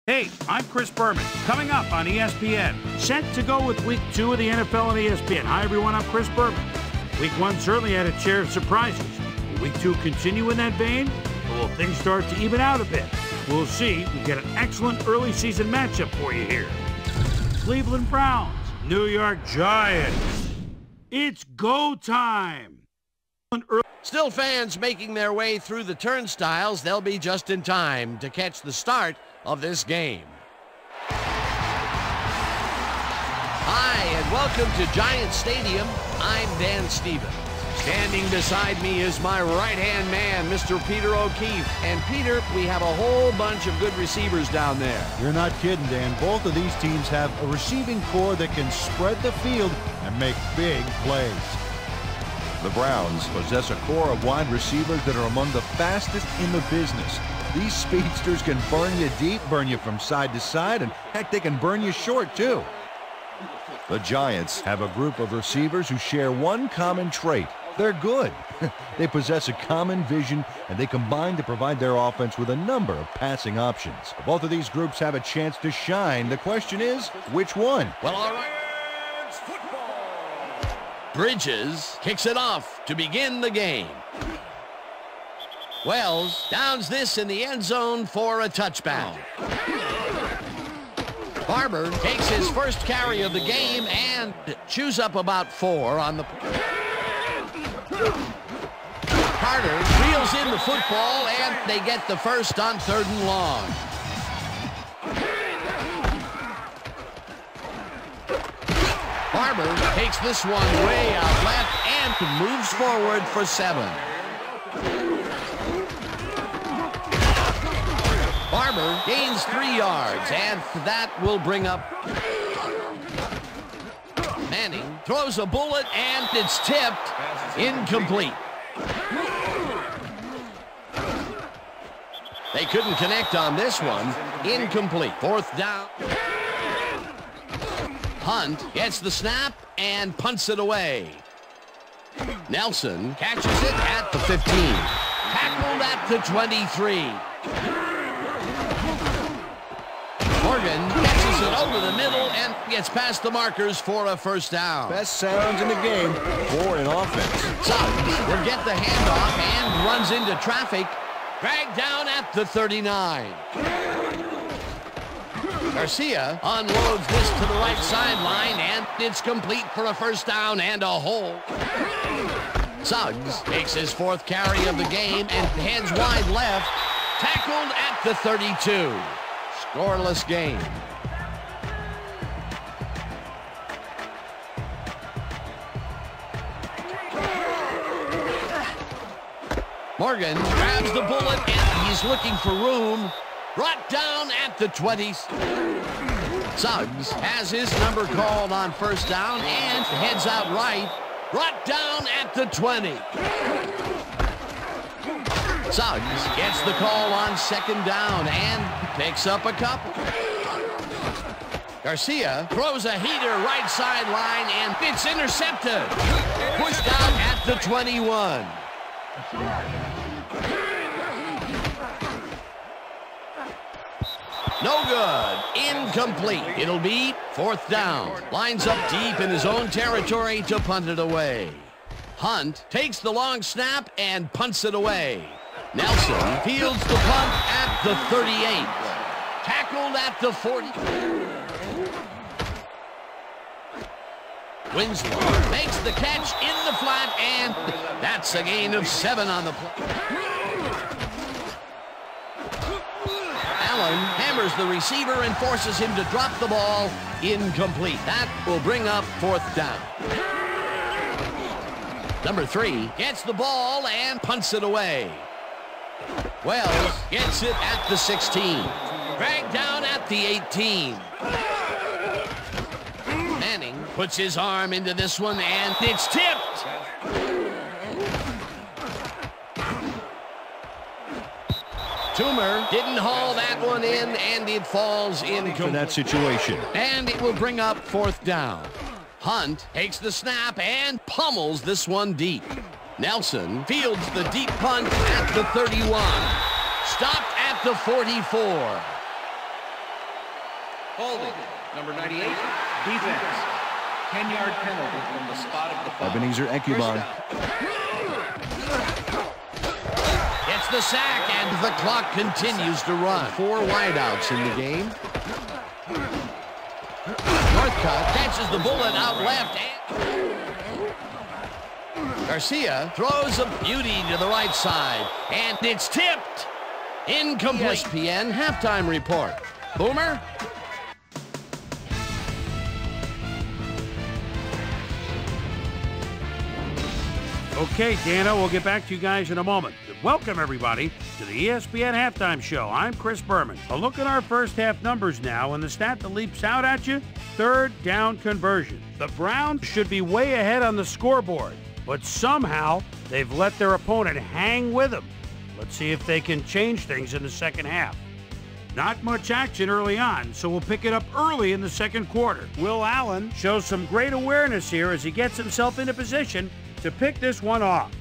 Hey, I'm Chris Berman. Coming up on ESPN, set to go with Week 2 of the NFL on ESPN. Hi, everyone. I'm Chris Berman. Week 1 certainly had a share of surprises. Will Week 2 continue in that vein, or will things start to even out a bit? We'll see. We get an excellent early season matchup for you here. Cleveland Browns, New York Giants. It's go time. Still fans making their way through the turnstiles. They'll be just in time to catch the start of this game. Hi, and welcome to Giant Stadium. I'm Dan Stevens. Standing beside me is my right-hand man, Mr. Peter O'Keefe. And Peter, we have a whole bunch of good receivers down there. You're not kidding, Dan. Both of these teams have a receiving core that can spread the field and make big plays. The Browns possess a core of wide receivers that are among the fastest in the business. These speedsters can burn you deep, burn you from side to side, and heck, they can burn you short, too. The Giants have a group of receivers who share one common trait. They're good. They possess a common vision, and they combine to provide their offense with a number of passing options. Both of these groups have a chance to shine. The question is, which one? Well, all right. Bridges kicks it off to begin the game. Wells downs this in the end zone for a touchback. Barber takes his first carry of the game and chews up about 4 on the... Carter reels in the football, and they get the first on 3rd and long. Barber takes this one way out left and moves forward for 7. Barber gains 3 yards, and that will bring up... Manning throws a bullet, and it's tipped. Incomplete. They couldn't connect on this one. Incomplete. 4th down. Hunt gets the snap and punts it away. Nelson catches it at the 15. Tackled at the 23. Morgan catches it over the middle and gets past the markers for a first down. Best sounds in the game for an offense. Suggs will get the handoff and runs into traffic. Dragged down at the 39. Garcia unloads this to the right sideline, and it's complete for a first down and a hole. Suggs takes his 4th carry of the game and heads wide left. Tackled at the 32. Scoreless game. Morgan grabs the bullet, and he's looking for room. Brought down at the 20s. Suggs has his number called on first down and heads out right. Brought down at the 20. Suggs gets the call on 2nd down and picks up a couple. Garcia throws a heater right sideline, and it's intercepted. Pushed out at the 21. No good. Incomplete. It'll be 4th down. Lines up deep in his own territory to punt it away. Hunt takes the long snap and punts it away. Nelson fields the punt at the 38. Tackled at the 40. Winslow makes the catch in the flat, and that's a gain of 7 on the play. Allen hammers the receiver and forces him to drop the ball. Incomplete. That will bring up 4th down. Number 3 gets the ball and punts it away. Wells gets it at the 16. Dragged down at the 18. Manning puts his arm into this one, and it's tipped. Toomer didn't haul that one in, and it falls incomplete. In that situation. And it will bring up 4th down. Hunt takes the snap and pummels this one deep. Nelson fields the deep punt at the 31. Stopped at the 44. Holding. Number 98, defense. 10-yard penalty from the spot of the foul. Ebenezer Ekubon. It's the sack, and the clock continues to run. 4 wideouts in the game. Northcutt catches the bullet out left. Garcia throws a beauty to the right side, and it's tipped. Incomplete. ESPN halftime report. Boomer? Okay, Dano, we'll get back to you guys in a moment. Welcome, everybody, to the ESPN Halftime Show. I'm Chris Berman. A look at our first half numbers now, and the stat that leaps out at you, third down conversion. The Browns should be way ahead on the scoreboard, but somehow they've let their opponent hang with them. Let's see if they can change things in the second half. Not much action early on, so we'll pick it up early in the second quarter. Will Allen shows some great awareness here as he gets himself into position to pick this one off.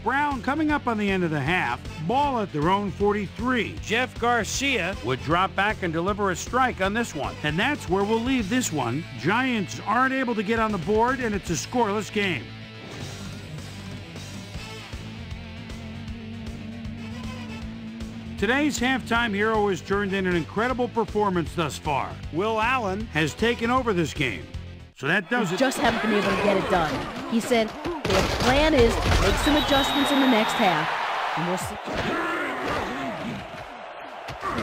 Brown coming up on the end of the half, ball at their own 43. Jeff Garcia would drop back and deliver a strike on this one. And that's where we'll leave this one. Giants aren't able to get on the board, and it's a scoreless game. Today's halftime hero has turned in an incredible performance thus far. Will Allen has taken over this game. So that does it. Just haven't been able to get it done. He said their plan is to make some adjustments in the next half, and we'll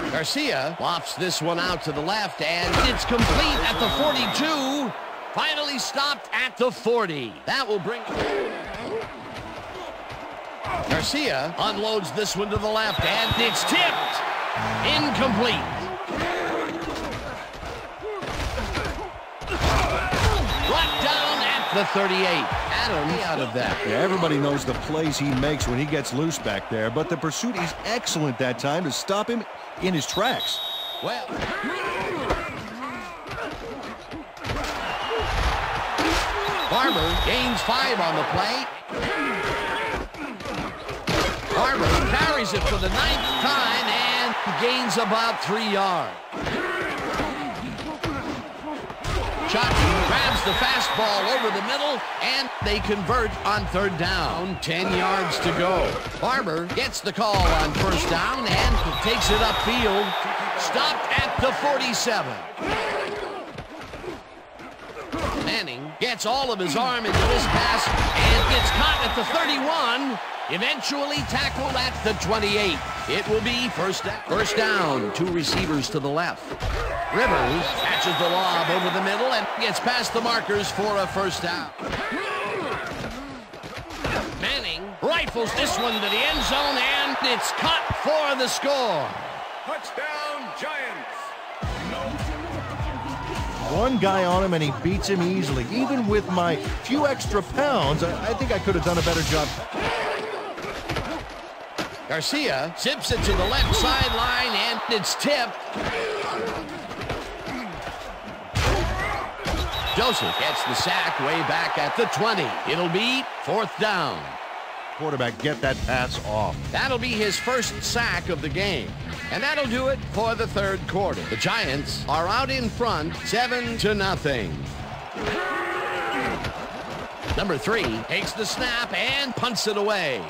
see. Garcia lofts this one out to the left, and it's complete at the 42. Finally stopped at the 40. That will bring... Garcia unloads this one to the left, and it's tipped. Incomplete. The 38. Adams out of that. Yeah, everybody knows the plays he makes when he gets loose back there, but the pursuit is excellent that time to stop him in his tracks. Well, Barber gains 5 on the play. Barber carries it for the 9th time and gains about 3 yards. Grabs the fastball over the middle, and they convert on third down. 10 yards to go. Barber gets the call on first down and takes it upfield. Stopped at the 47. Manning gets all of his arm into this pass and gets caught at the 31. Eventually tackled at the 28. It will be first down. 2 receivers to the left. Rivers catches the lob over the middle and gets past the markers for a first down. Manning rifles this one to the end zone, and it's caught for the score. Touchdown, Giants. One guy on him, and he beats him easily. Even with my few extra pounds, I think I could have done a better job. Garcia zips it to the left sideline, and it's tipped. Joseph gets the sack way back at the 20. It'll be fourth down. Quarterback, get that pass off. That'll be his first sack of the game. And that'll do it for the third quarter. The Giants are out in front, 7-0. Number 3 takes the snap and punts it away.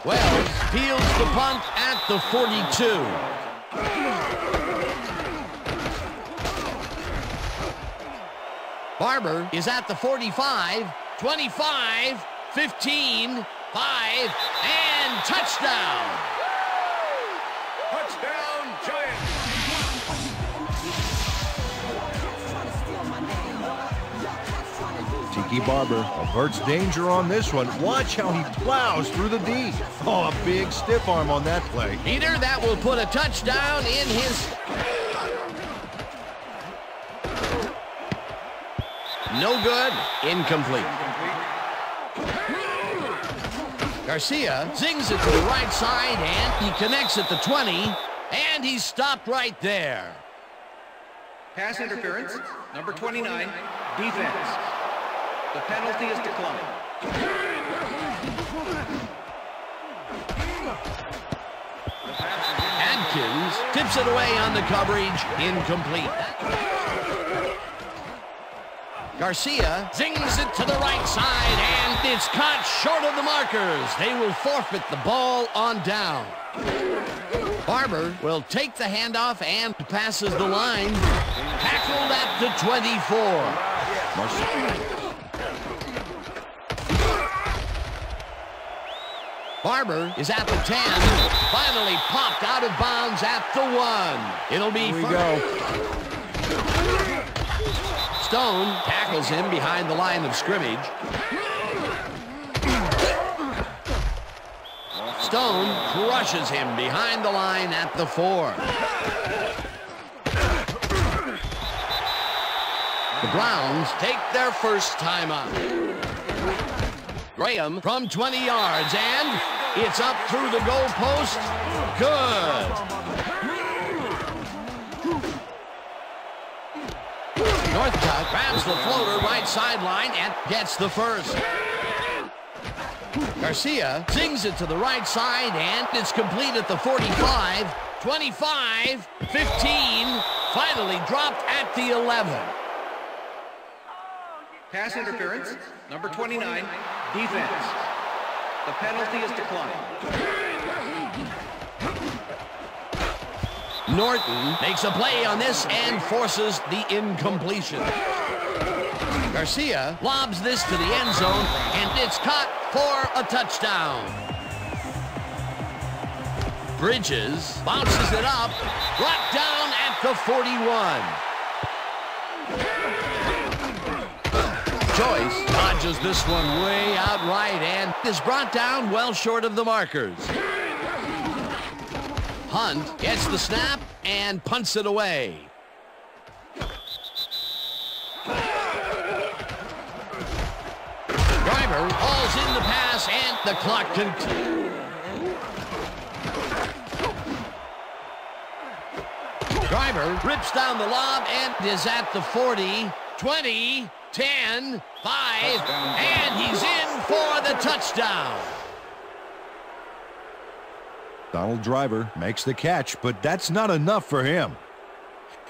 Wells peels the punt at the 42. Barber is at the 45, 25, 15, 5, and touchdown. Touchdown, Giants. Tiki Barber averts danger on this one. Watch how he plows through the D. Oh, a big stiff arm on that play. Either that will put a touchdown in his... No good. Incomplete. Garcia zings it to the right side, and he connects at the 20, and he's stopped right there. Pass interference, number 29, defense. The penalty is declined. Adkins to strips it away on the coverage. Incomplete. Garcia zings it to the right side, and it's caught short of the markers. They will forfeit the ball on down. Barber will take the handoff and passes the line. Tackled at the 24. Barber is at the 10. Finally popped out of bounds at the 1. It'll be Here we go. Stone tackles him behind the line of scrimmage. Stone crushes him behind the line at the 4. The Browns take their first timeout. Graham from 20 yards, and it's up through the goal post. Good. Northcutt grabs the floater right sideline and gets the first. Garcia zings it to the right side, and it's complete at the 45, 25, 15, finally dropped at the 11. Pass interference, number 29, defense. The penalty is declined. Norton makes a play on this and forces the incompletion. Garcia lobs this to the end zone, and it's caught for a touchdown. Bridges bounces it up, brought down at the 41. Joyce dodges this one way out right and is brought down well short of the markers. Hunt gets the snap and punts it away. Driver hauls in the pass, and the clock continues. Driver rips down the lob and is at the 40, 20, 10, 5, and he's in for the touchdown. Donald Driver makes the catch, but that's not enough for him.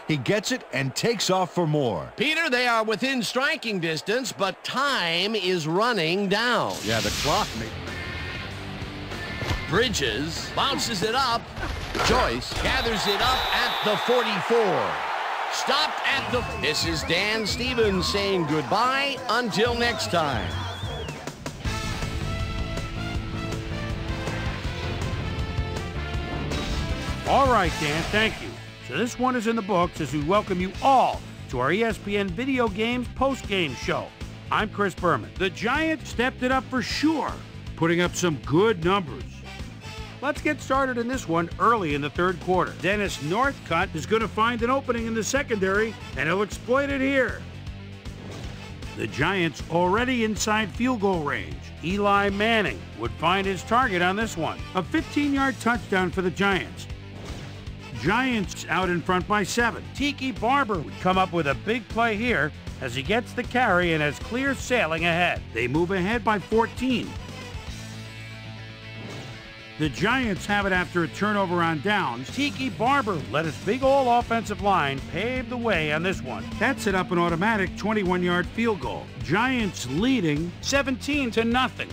He gets it and takes off for more. Peter, they are within striking distance, but time is running down. Yeah, the clock. Bridges bounces it up. Joyce gathers it up at the 44. Stopped at the... This is Dan Stevens saying goodbye until next time. All right, Dan, thank you. So this one is in the books as we welcome you all to our ESPN Video Games post-game show. I'm Chris Berman. The Giants stepped it up for sure, putting up some good numbers. Let's get started in this one early in the third quarter. Dennis Northcutt is going to find an opening in the secondary, and he'll exploit it here. The Giants already inside field goal range. Eli Manning would find his target on this one. A 15-yard touchdown for the Giants. Giants out in front by 7. Tiki Barber would come up with a big play here as he gets the carry and has clear sailing ahead. They move ahead by 14. The Giants have it after a turnover on downs. Tiki Barber led his big all offensive line pave the way on this one. That set up an automatic 21-yard field goal. Giants leading 17-0.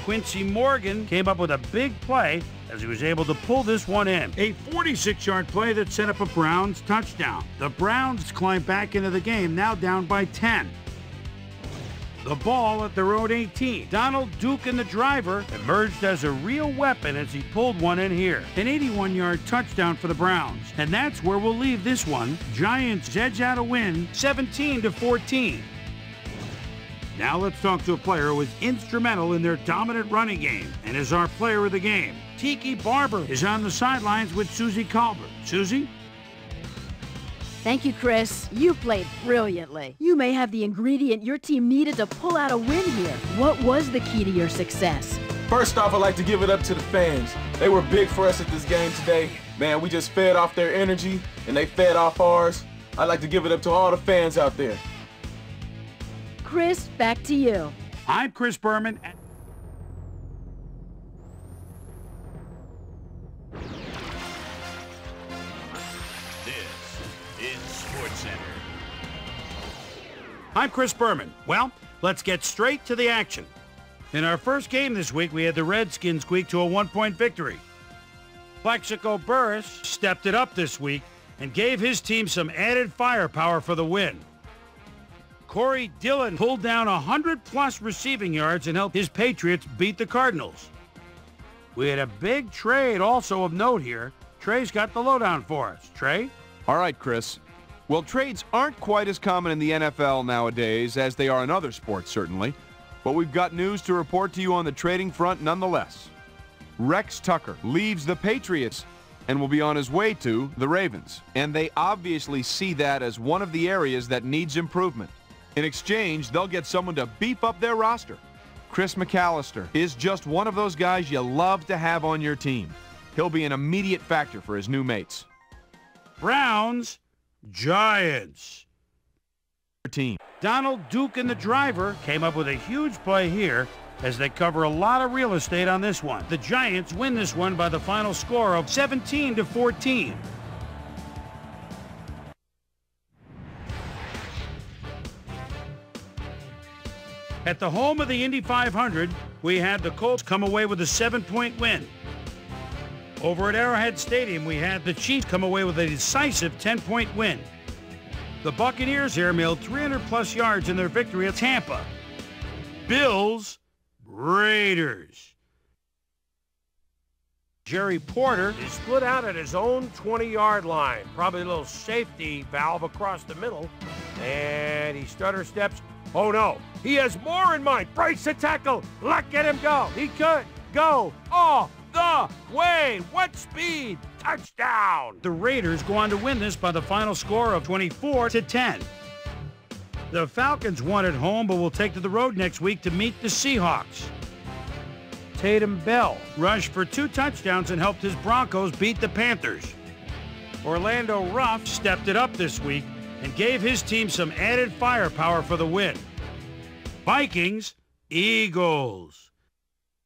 Quincy Morgan came up with a big play as he was able to pull this one in. A 46-yard play that set up a Browns touchdown. The Browns climb back into the game, now down by 10. The ball at their own 18. Donald Duke and the driver emerged as a real weapon as he pulled one in here. An 81-yard touchdown for the Browns. And that's where we'll leave this one. Giants edge out a win, 17-14. Now let's talk to a player who was instrumental in their dominant running game and is our player of the game. Tiki Barber is on the sidelines with Susie Colbert. Susie? Thank you, Chris. You played brilliantly. You may have the ingredient your team needed to pull out a win here. What was the key to your success? First off, I'd like to give it up to the fans. They were big for us at this game today. Man, we just fed off their energy, and they fed off ours. I'd like to give it up to all the fans out there. Chris, back to you. I'm Chris Berman. Center. I'm Chris Berman. Well, let's get straight to the action. In our first game this week, we had the Redskins squeak to a 1-point victory. Plexico Burris stepped it up this week and gave his team some added firepower for the win. Corey Dillon pulled down 100-plus receiving yards and helped his Patriots beat the Cardinals. We had a big trade also of note here. Trey's got the lowdown for us. Trey? All right, Chris. Well, trades aren't quite as common in the NFL nowadays as they are in other sports, certainly. But we've got news to report to you on the trading front nonetheless. Rex Tucker leaves the Patriots and will be on his way to the Ravens. And they obviously see that as one of the areas that needs improvement. In exchange, they'll get someone to beef up their roster. Chris McAllister is just one of those guys you love to have on your team. He'll be an immediate factor for his new mates. Browns, Giants. Team. Donald Duke and the driver came up with a huge play here as they cover a lot of real estate on this one. The Giants win this one by the final score of 17-14. At the home of the Indy 500, we had the Colts come away with a 7-point win. Over at Arrowhead Stadium, we had the Chiefs come away with a decisive 10-point win. The Buccaneers here mailed 300-plus yards in their victory at Tampa. Bills, Raiders. Jerry Porter is split out at his own 20-yard line. Probably a little safety valve across the middle. And he stutter steps. Oh, no. He has more in mind. Breaks the tackle. Let him go. He could go all the way. What speed? Touchdown. The Raiders go on to win this by the final score of 24-10. The Falcons won at home, but will take to the road next week to meet the Seahawks. Tatum Bell rushed for 2 touchdowns and helped his Broncos beat the Panthers. Orlando Ruff stepped it up this week and gave his team some added firepower for the win. Vikings, Eagles.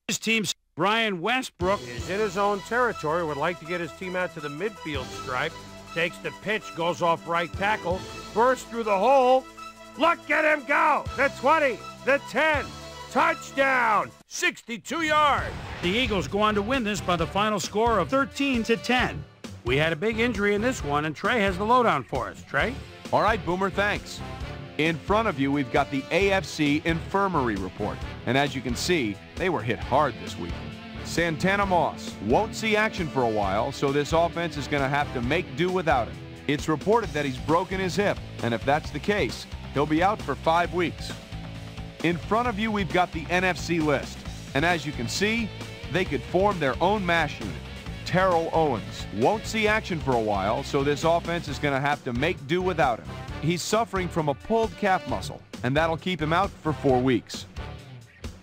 His team's Brian Westbrook is in his own territory, would like to get his team out to the midfield stripe. Takes the pitch, goes off right tackle, bursts through the hole. Look at him go! The 20, the 10, touchdown! 62 yards. The Eagles go on to win this by the final score of 13-10. We had a big injury in this one, and Trey has the lowdown for us. Trey? All right, Boomer, thanks. In front of you, we've got the AFC Infirmary Report. And as you can see, they were hit hard this week. Santana Moss won't see action for a while, so this offense is going to have to make do without him. It's reported that he's broken his hip, and if that's the case, he'll be out for 5 weeks. In front of you, we've got the NFC list. And as you can see, they could form their own mash unit. Terrell Owens won't see action for a while, so this offense is going to have to make do without him. He's suffering from a pulled calf muscle, and that'll keep him out for 4 weeks.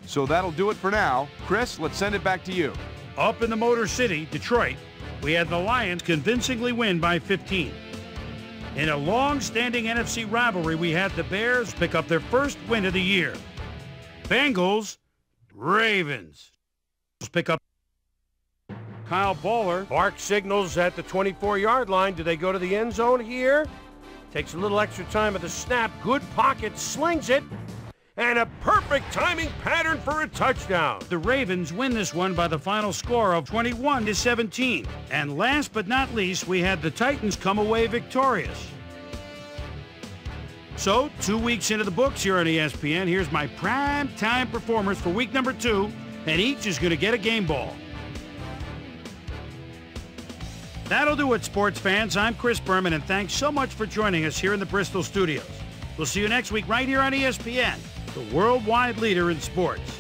So that'll do it for now. Chris, let's send it back to you. Up in the Motor City, Detroit, we had the Lions convincingly win by 15. In a long-standing NFC rivalry, we had the Bears pick up their first win of the year. Bengals, Ravens pick up. Kyle Bowler bark signals at the 24-yard line. Do they go to the end zone here? Takes a little extra time at the snap. Good pocket, slings it. And a perfect timing pattern for a touchdown. The Ravens win this one by the final score of 21-17. And last but not least, we had the Titans come away victorious. So, 2 weeks into the books here on ESPN, here's my prime time performers for week number 2, and each is going to get a game ball. That'll do it, sports fans. I'm Chris Berman, and thanks so much for joining us here in the Bristol studios. We'll see you next week right here on ESPN, the worldwide leader in sports.